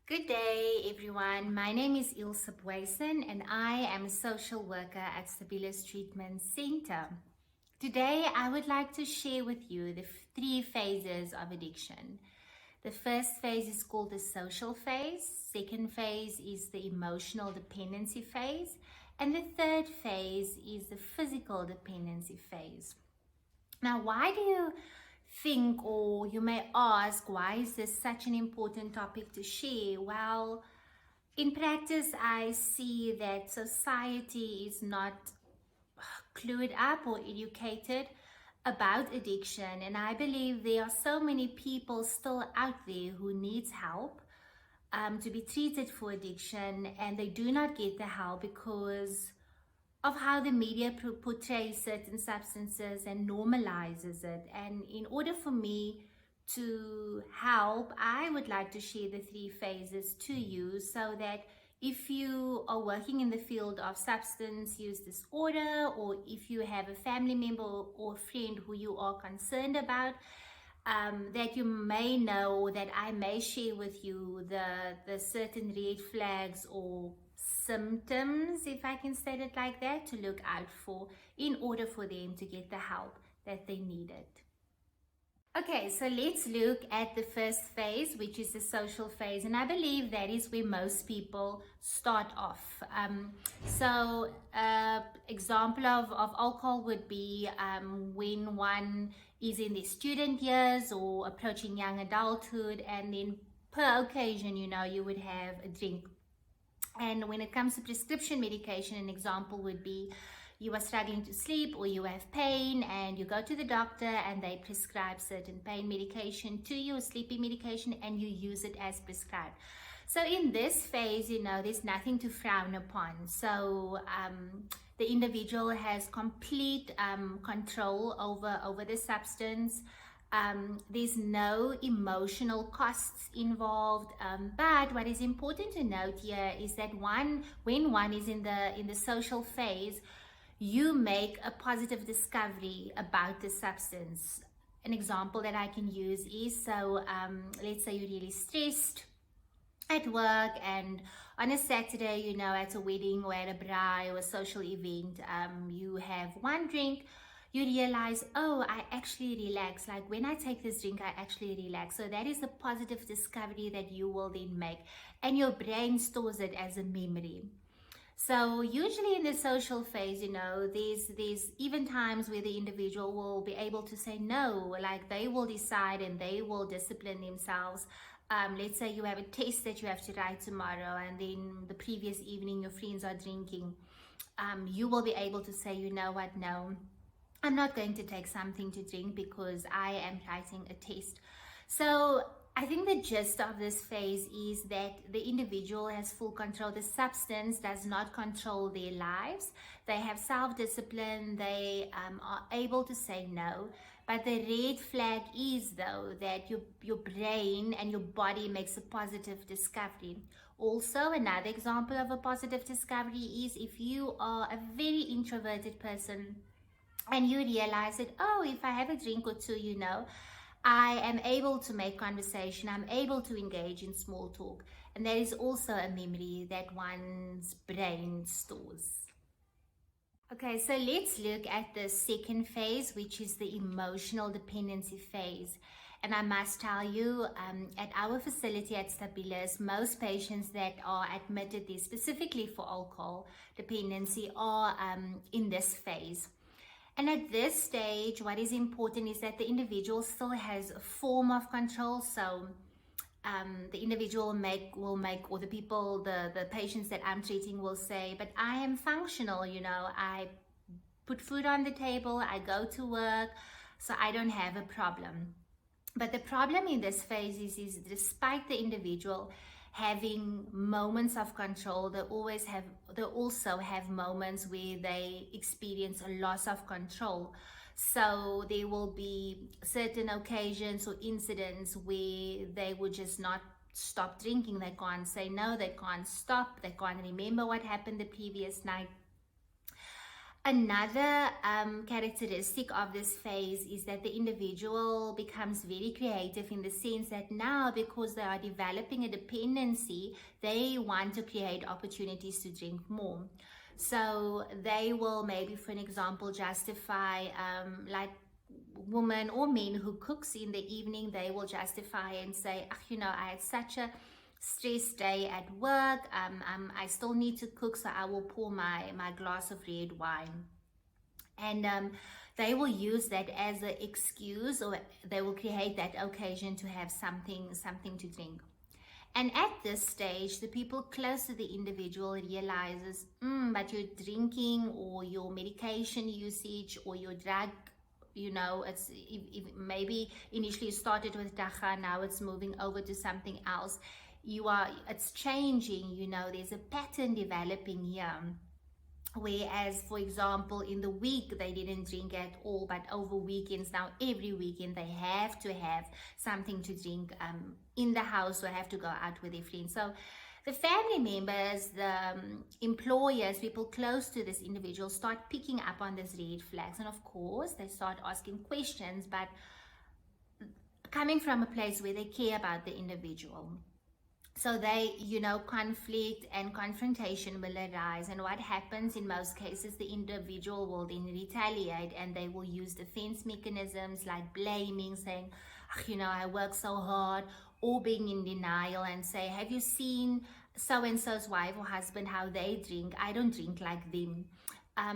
Good day, everyone. My name is Ilse Bwysen, and I am a social worker at Stabilis Treatment Center. Today, I would like to share with you the three phases of addiction. The first phase is called the social phase. Second phase is the emotional dependency phase. And the third phase is the physical dependency phase. Now, why do you think, or you may ask, why is this such an important topic to share? Well, in practice, I see that society is not clued up or educated about addiction, and I believe there are so many people still out there who needs help to be treated for addiction, and they do not get the help because of how the media portrays certain substances and normalizes it. And in order for me to help, I would like to share the three phases to you so that if you are working in the field of substance use disorder, or if you have a family member or friend who you are concerned about, that you may know, that I may share with you the certain red flags or symptoms, if I can state it like that, to look out for in order for them to get the help that they needed. Okay, so let's look at the first phase, which is the social phase, and I believe that is where most people start off. Example of alcohol would be when one is in their student years or approaching young adulthood, and then per occasion, you would have a drink. And when it comes to prescription medication, an example would be you are struggling to sleep or you have pain and you go to the doctor and they prescribe certain pain medication to you, sleeping medication, and you use it as prescribed. So in this phase, there's nothing to frown upon. So the individual has complete control over the substance. There's no emotional costs involved, but what is important to note here is that when one is in the social phase, you make a positive discovery about the substance. An example that I can use is, let's say you're really stressed at work, and on a Saturday, at a wedding or at a braai or a social event, you have one drink. You realize, oh, I actually relax. Like when I take this drink, I actually relax. So that is a positive discovery that you will then make, and your brain stores it as a memory. So usually in the social phase, there's even times where the individual will be able to say no, like they will decide and they will discipline themselves. Let's say you have a test that you have to write tomorrow, and then the previous evening your friends are drinking. You will be able to say, you know what, no, I'm not going to take something to drink because I am writing a test. So I think the gist of this phase is that the individual has full control. The substance does not control their lives. They have self-discipline. They are able to say no. But the red flag is, though, that your brain and your body makes a positive discovery. Also, another example of a positive discovery is if you are a very introverted person and you realize that, oh, if I have a drink or two, I am able to make conversation, I'm able to engage in small talk. And that is also a memory that one's brain stores. Okay, so let's look at the second phase, which is the emotional dependency phase. And I must tell you, at our facility at Stabilis, most patients that are admitted there specifically for alcohol dependency are in this phase. And at this stage, what is important is that the individual still has a form of control. So the individual will make, or the patients that I'm treating will say, but I am functional, I put food on the table, I go to work, so I don't have a problem. But the problem in this phase is despite the individual having moments of control, they also have moments where they experience a loss of control. So there will be certain occasions or incidents where they would just not stop drinking. They can't say no, they can't stop, they can't remember what happened the previous night. Another characteristic of this phase is that the individual becomes very creative in the sense that now, because they are developing a dependency, they want to create opportunities to drink more. So they will maybe, for an example, justify like women or men who cooks in the evening, they will justify and say, I had such a stressed day at work, I still need to cook, so I will pour my glass of red wine. And they will use that as an excuse, or they will create that occasion to have something to drink. And at this stage, the people close to the individual realizes, but your drinking or your medication usage or your drug, it's if maybe initially started with dacha, now it's moving over to something else. It's changing, there's a pattern developing here. Whereas, for example, in the week they didn't drink at all, but over weekends now, every weekend they have to have something to drink in the house, or have to go out with their friends. So the family members, the employers, people close to this individual start picking up on these red flags. And of course, they start asking questions, but coming from a place where they care about the individual. So they, conflict and confrontation will arise. And what happens in most cases, the individual will then retaliate, and they will use defense mechanisms like blaming, saying, I work so hard, or being in denial and say, have you seen so-and-so's wife or husband, how they drink? I don't drink like them.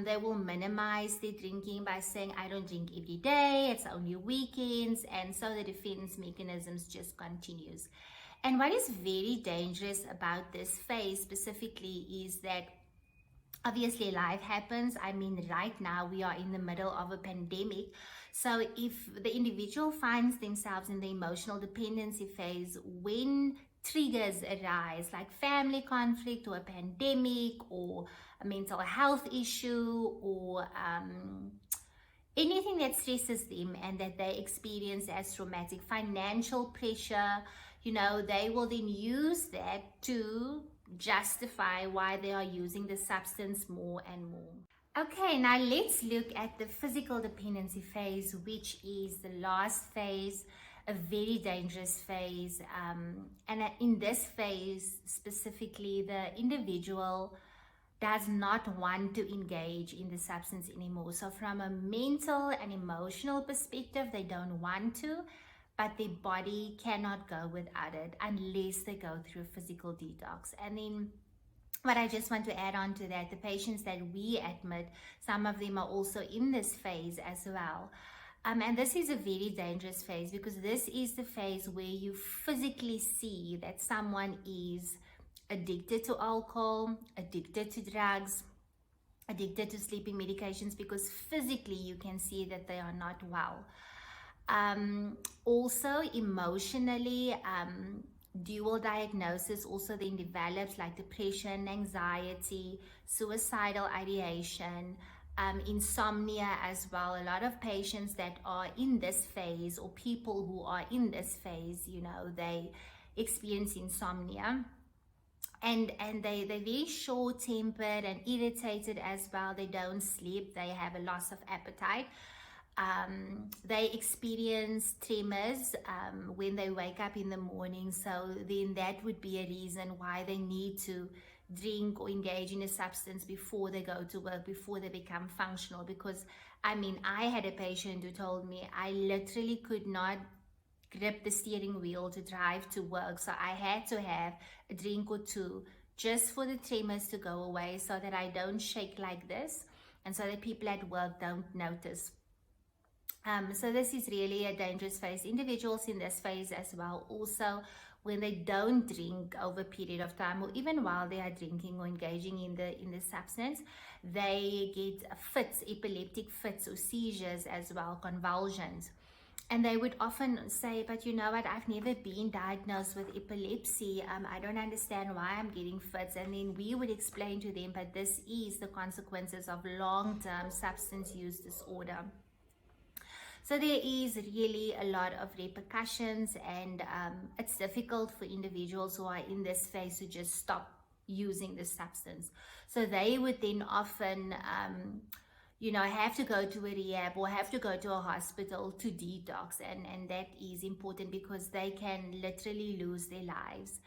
They will minimize their drinking by saying, I don't drink every day, it's only weekends. And so the defense mechanisms just continues. And what is very dangerous about this phase specifically is that obviously life happens. I mean, right now we are in the middle of a pandemic. So if the individual finds themselves in the emotional dependency phase, when triggers arise like family conflict or a pandemic or a mental health issue or anything that stresses them and that they experience as traumatic, financial pressure, they will then use that to justify why they are using the substance more and more. Okay, now let's look at the physical dependency phase, which is the last phase, a very dangerous phase. And in this phase specifically, the individual does not want to engage in the substance anymore. So from a mental and emotional perspective, they don't want to, but their body cannot go without it unless they go through a physical detox. And then what I just want to add on to that, the patients that we admit, some of them are also in this phase as well. And this is a very dangerous phase, because this is the phase where you physically see that someone is addicted to alcohol, addicted to drugs, addicted to sleeping medications, because physically you can see that they are not well. Also emotionally, dual diagnosis also then develops, like depression, anxiety, suicidal ideation, insomnia as well. A lot of patients that are in this phase, or people who are in this phase, they experience insomnia. And they're very short-tempered and irritated as well. They don't sleep, they have a loss of appetite. They experience tremors when they wake up in the morning. So then that would be a reason why they need to drink or engage in a substance before they go to work, before they become functional. Because I had a patient who told me, I literally could not grip the steering wheel to drive to work, so I had to have a drink or two just for the tremors to go away, so that I don't shake like this, and so that people at work don't notice. So this is really a dangerous phase. Individuals in this phase as well, also when they don't drink over a period of time, or even while they are drinking or engaging in the substance, they get fits, epileptic fits or seizures as well, convulsions. And they would often say, but you know what, I've never been diagnosed with epilepsy. I don't understand why I'm getting fits. And then we would explain to them, but this is the consequences of long-term substance use disorder. So there is really a lot of repercussions, and it's difficult for individuals who are in this phase to just stop using the substance. So they would then often have to go to a rehab or have to go to a hospital to detox, and that is important because they can literally lose their lives.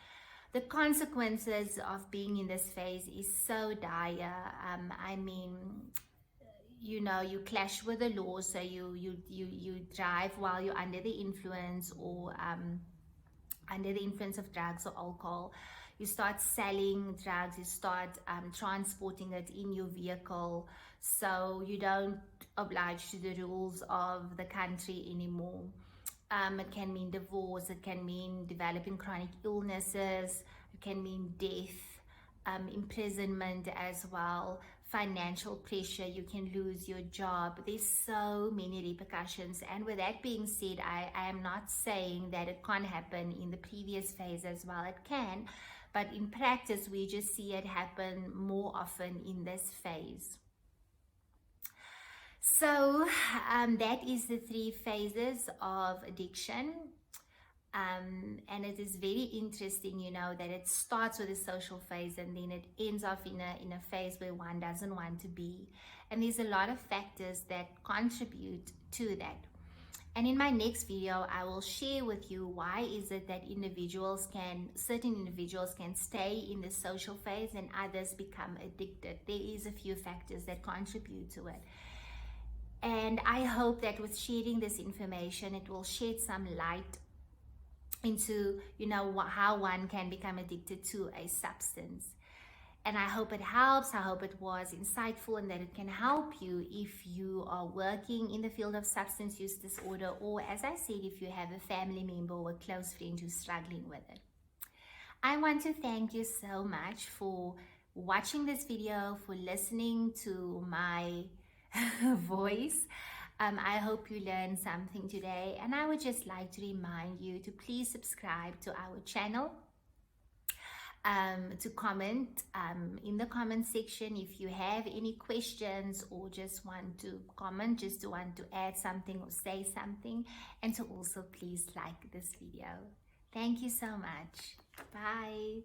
The consequences of being in this phase is so dire. I mean, you clash with the law, so you drive while you're under the influence, or under the influence of drugs or alcohol. You start selling drugs, you start transporting it in your vehicle, so you don't oblige to the rules of the country anymore. It can mean divorce, it can mean developing chronic illnesses, it can mean death, imprisonment as well, financial pressure, you can lose your job. There's so many repercussions. And with that being said, I am not saying that it can't happen in the previous phase as well. It can, but in practice, we just see it happen more often in this phase. So that is the 3 phases of addiction. And it is very interesting, that it starts with a social phase and then it ends off in a phase where one doesn't want to be. And there's a lot of factors that contribute to that. And in my next video, I will share with you why is it that certain individuals can stay in the social phase and others become addicted. There is a few factors that contribute to it. And I hope that with sharing this information, it will shed some light into how one can become addicted to a substance. And I hope it helps. I hope it was insightful and that it can help you if you are working in the field of substance use disorder, or as I said, if you have a family member or a close friend who's struggling with it. I want to thank you so much for watching this video, for listening to my voice. I hope you learned something today, and I would just like to remind you to please subscribe to our channel, to comment in the comment section if you have any questions or just want to comment, just to want to add something or say something, and to also please like this video. Thank you so much. Bye.